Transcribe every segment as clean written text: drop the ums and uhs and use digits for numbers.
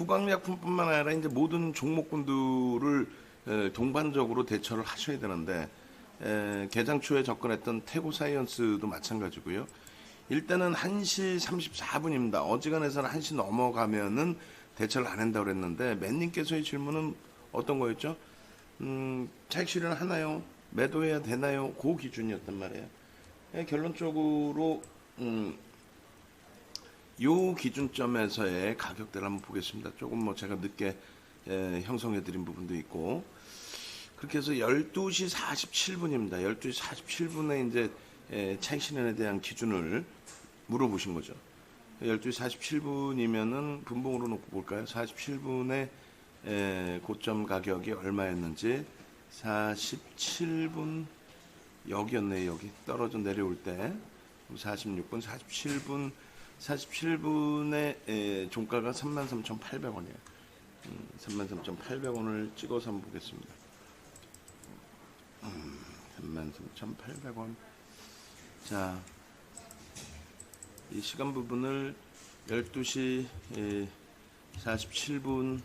부강약품뿐만 아니라 이제 모든 종목군들을 동반적으로 대처를 하셔야 되는데 개장 초에 접근했던 태고사이언스도 마찬가지고요. 일단은 1시 34분입니다. 어지간해서는 1시 넘어가면은 대처를 안 한다고 그랬는데 맨님께서의 질문은 어떤 거였죠? 차익 실현 하나요? 매도해야 되나요? 그 기준이었단 말이에요. 결론적으로 요 기준점에서의 가격대를 한번 보겠습니다. 조금 뭐 제가 늦게 형성해 드린 부분도 있고, 그렇게 해서 12시 47분입니다. 12시 47분에 이제 차익 실현에 대한 기준을 물어보신 거죠. 12시 47분이면은 분봉으로 놓고 볼까요? 47분에 고점 가격이 얼마였는지. 47분 여기였네요. 여기 떨어져 내려올 때 46분 47분에 종가가 33,800원이에요. 33,800원을 찍어서 한번 보겠습니다. 33,800원. 자, 이 시간 부분을 12시 47분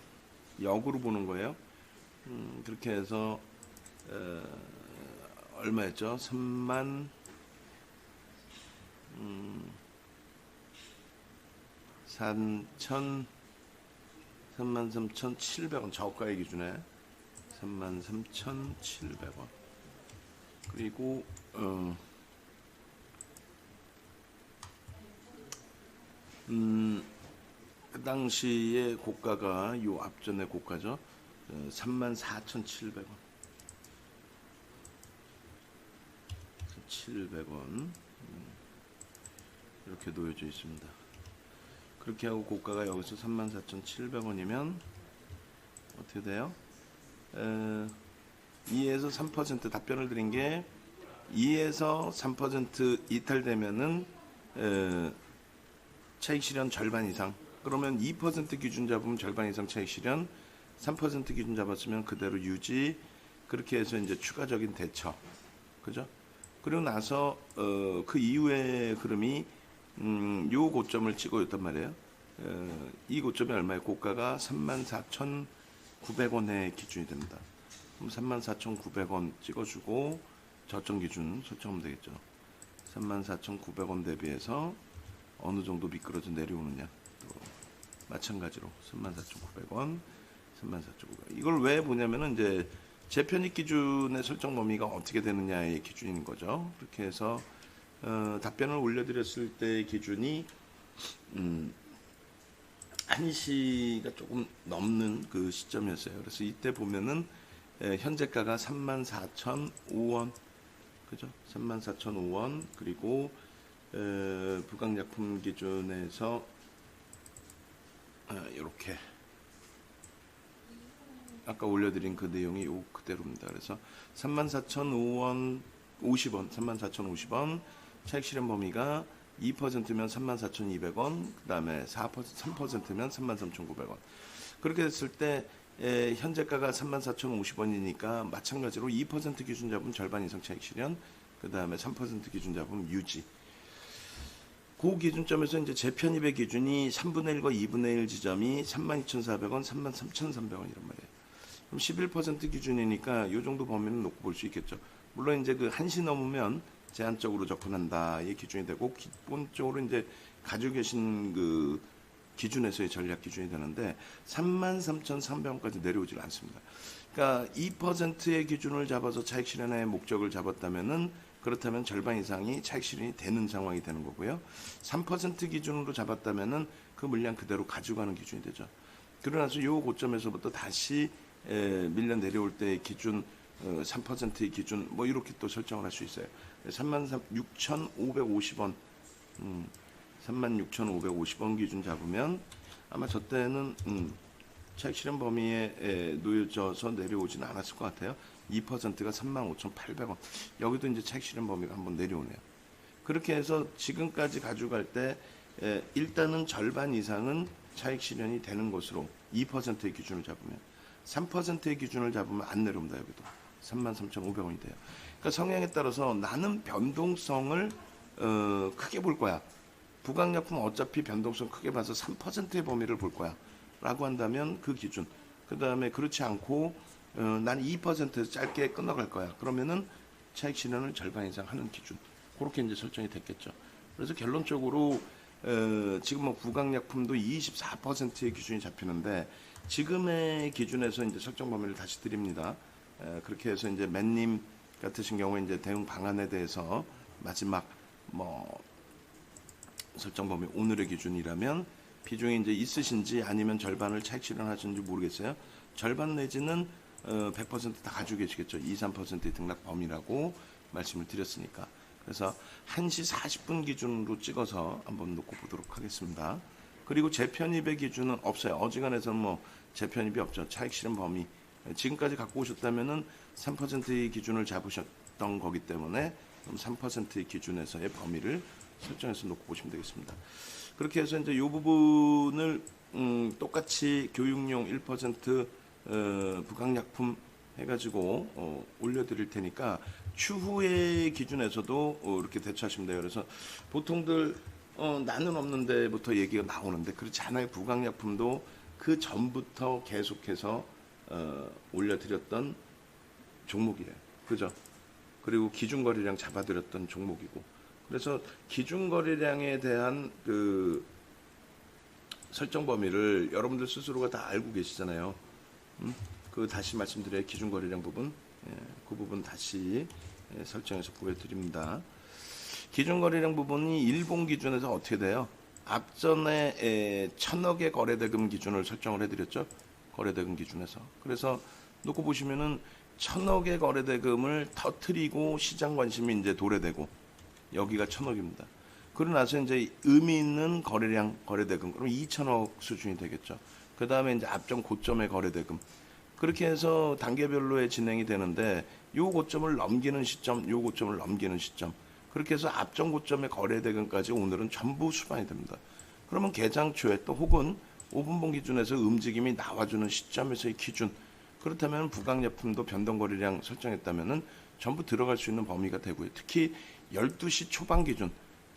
역으로 보는 거예요. 그렇게 해서 얼마였죠? 33,700원 저가의 기준에 33,700원. 그리고 그 당시의 고가가 요 앞전의 고가죠. 34,700원. 700원 이렇게 놓여져 있습니다. 그렇게 하고 고가가 여기서 34,700원이면 어떻게 돼요? 2에서 3% 답변을 드린 게 2에서 3% 이탈되면은 차익 실현 절반 이상. 그러면 2% 기준 잡으면 절반 이상 차익 실현, 3% 기준 잡았으면 그대로 유지. 그렇게 해서 이제 추가적인 대처, 그죠? 그리고 나서 그 이후의 흐름이 요 고점을 찍어줬단 말이에요. 이 고점이 얼마예요? 고가가 34,900원의 기준이 됩니다. 그럼 34,900원 찍어주고 저점 기준 설정하면 되겠죠. 34,900원 대비해서 어느 정도 미끄러져 내려오느냐. 또 마찬가지로 34,900원, 34,900원. 이걸 왜 보냐면은 이제 재편입 기준의 설정 범위가 어떻게 되느냐의 기준인 거죠. 그렇게 해서 답변을 올려드렸을 때 기준이 1시가 조금 넘는 그 시점이었어요. 그래서 이때 보면은 현재가가 34,005원, 그죠? 34,005원. 그리고 부강약품 기준에서 이렇게 아까 올려드린 그 내용이 요 그대로입니다. 그래서 34,005원 50원, 34,050원. 차익 실현 범위가 2%면 34,200원, 그 다음에 3%면 33,900원. 그렇게 됐을 때 현재가가 34,050원이니까 마찬가지로 2% 기준 잡으면 절반 이상 차익 실현, 그 다음에 3% 기준 잡으면 유지. 그 기준점에서 이제 재편입의 기준이 3분의 1과 2분의 1 지점이 32,400원, 33,300원이란 말이에요. 그럼 11% 기준이니까 이 정도 범위는 놓고 볼 수 있겠죠. 물론 이제 그 1시 넘으면 제한적으로 접근한다의 기준이 되고, 기본적으로 이제 가지고 계신 그 기준에서의 전략 기준이 되는데 33,300원까지 내려오질 않습니다. 그러니까 2%의 기준을 잡아서 차익 실현의 목적을 잡았다면은, 그렇다면 절반 이상이 차익 실현이 되는 상황이 되는 거고요. 3% 기준으로 잡았다면은 그 물량 그대로 가져가는 기준이 되죠. 그러나서 이 고점에서부터 다시 밀려 내려올 때의 기준, 3%의 기준, 뭐 이렇게 또 설정을 할 수 있어요. 36,550원, 36,550원 기준 잡으면 아마 저 때는 차익 실현 범위에 놓여져서 내려오지는 않았을 것 같아요. 2%가 35,800원. 여기도 이제 차익 실현 범위가 한번 내려오네요. 그렇게 해서 지금까지 가져갈 때 일단은 절반 이상은 차익 실현이 되는 것으로 2%의 기준을 잡으면, 3%의 기준을 잡으면 안 내려옵니다. 여기도 33,500원이 돼요. 그러니까 성향에 따라서 나는 변동성을 크게 볼 거야. 부강약품 어차피 변동성 크게 봐서 3%의 범위를 볼 거야 라고 한다면 그 기준, 그 다음에 그렇지 않고 난 2%에서 짧게 끝나갈 거야. 그러면은 차익 실현을 절반 이상 하는 기준, 그렇게 이제 설정이 됐겠죠. 그래서 결론적으로 지금 뭐 부강약품도 24%의 기준이 잡히는데 지금의 기준에서 이제 설정 범위를 다시 드립니다. 그렇게 해서 이제 맨님 같으신 경우에 이제 대응 방안에 대해서 마지막 뭐 설정 범위 오늘의 기준이라면 비중이 이제 있으신지 아니면 절반을 차익 실현하시는지 모르겠어요. 절반 내지는 100%다 가지고 계시겠죠. 2, 3%의 등락 범위라고 말씀을 드렸으니까. 그래서 1시 40분 기준으로 찍어서 한번 놓고 보도록 하겠습니다. 그리고 재편입의 기준은 없어요. 어지간해서는 뭐 재편입이 없죠. 차익 실현 범위. 지금까지 갖고 오셨다면은 3%의 기준을 잡으셨던 거기 때문에 그럼 3%의 기준에서의 범위를 설정해서 놓고 보시면 되겠습니다. 그렇게 해서 이제 이 부분을 똑같이 교육용 1% 부강약품 해가지고 올려드릴 테니까 추후의 기준에서도 이렇게 대처하시면 돼요. 그래서 보통들 나는 없는데부터 얘기가 나오는데 그렇지 않아요. 부강약품도 그 전부터 계속해서 올려드렸던 종목이에요. 그죠? 그리고 기준거래량 잡아드렸던 종목이고. 그래서 기준거래량에 대한 그 설정 범위를 여러분들 스스로가 다 알고 계시잖아요. 그 다시 말씀드려요. 기준거래량 부분. 그 부분 다시 설정해서 보여드립니다. 기준거래량 부분이 일본 기준에서 어떻게 돼요? 앞전에 1000억의 거래대금 기준을 설정을 해드렸죠. 거래대금 기준에서. 그래서 놓고 보시면은 1000억의 거래대금을 터트리고 시장 관심이 이제 도래되고 여기가 1000억입니다. 그러고 나서 이제 의미 있는 거래량 거래대금 그럼 2000억 수준이 되겠죠. 그 다음에 이제 앞전 고점의 거래대금 그렇게 해서 단계별로의 진행이 되는데 요 고점을 넘기는 시점, 요 고점을 넘기는 시점 그렇게 해서 앞전 고점의 거래대금까지 오늘은 전부 수반이 됩니다. 그러면 개장 초에 또 혹은 5분봉 기준에서 움직임이 나와주는 시점에서의 기준 그렇다면 부강약품도 변동거래량 설정했다면은 전부 들어갈 수 있는 범위가 되고요. 특히 12시 초반 기준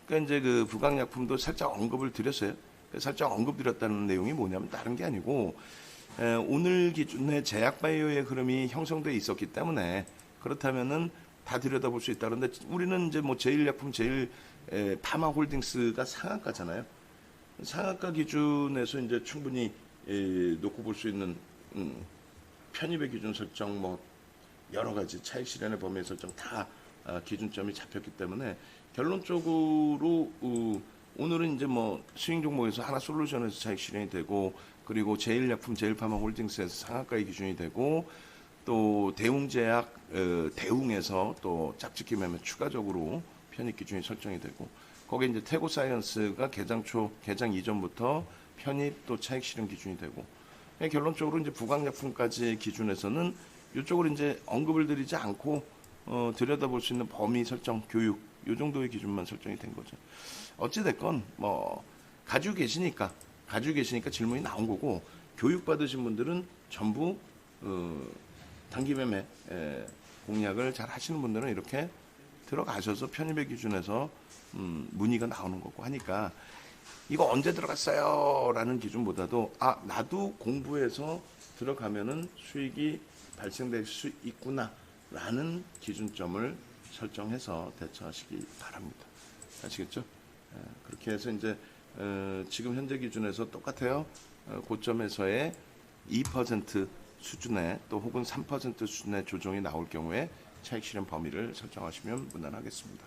그러니까 이제 그 부강약품도 살짝 언급을 드렸어요. 살짝 언급드렸다는 내용이 뭐냐면 다른 게 아니고 오늘 기준에 제약바이오의 흐름이 형성돼 있었기 때문에 그렇다면은 다 들여다볼 수 있다. 그런데 우리는 이제 뭐 제일약품, 파마홀딩스가 상한가잖아요. 상한가 기준에서 이제 충분히 놓고 볼 수 있는 편입의 기준 설정, 뭐 여러 가지 차익 실현의 범위 설정 다 기준점이 잡혔기 때문에 결론적으로 오늘은 이제 뭐 스윙 종목에서 하나솔루션에서 차익 실현이 되고 그리고 제일약품, 제일파마홀딩스에서 상한가의 기준이 되고 또 대웅제약, 대웅에서 또 짝짓기 매매 추가적으로 편입 기준이 설정이 되고 거기에 이제 태고사이언스가 개장 초, 개장 이전부터 편입 또 차익 실현 기준이 되고 결론적으로 이제 부강약품까지 기준에서는 이쪽으로 이제 언급을 드리지 않고 들여다볼 수 있는 범위 설정, 교육 이 정도의 기준만 설정이 된 거죠. 어찌 됐건 뭐 가지고 계시니까 질문이 나온 거고 교육 받으신 분들은 전부 단기 매매 공략을 잘 하시는 분들은 이렇게 들어가셔서 편입의 기준에서 문의가 나오는 거고 하니까 이거 언제 들어갔어요? 라는 기준보다도 나도 공부해서 들어가면은 수익이 발생될 수 있구나 라는 기준점을 설정해서 대처하시기 바랍니다. 아시겠죠? 그렇게 해서 이제 지금 현재 기준에서 똑같아요. 고점에서의 2% 수준의 또 혹은 3% 수준의 조정이 나올 경우에 차익 실현 범위를 설정하시면 무난하겠습니다.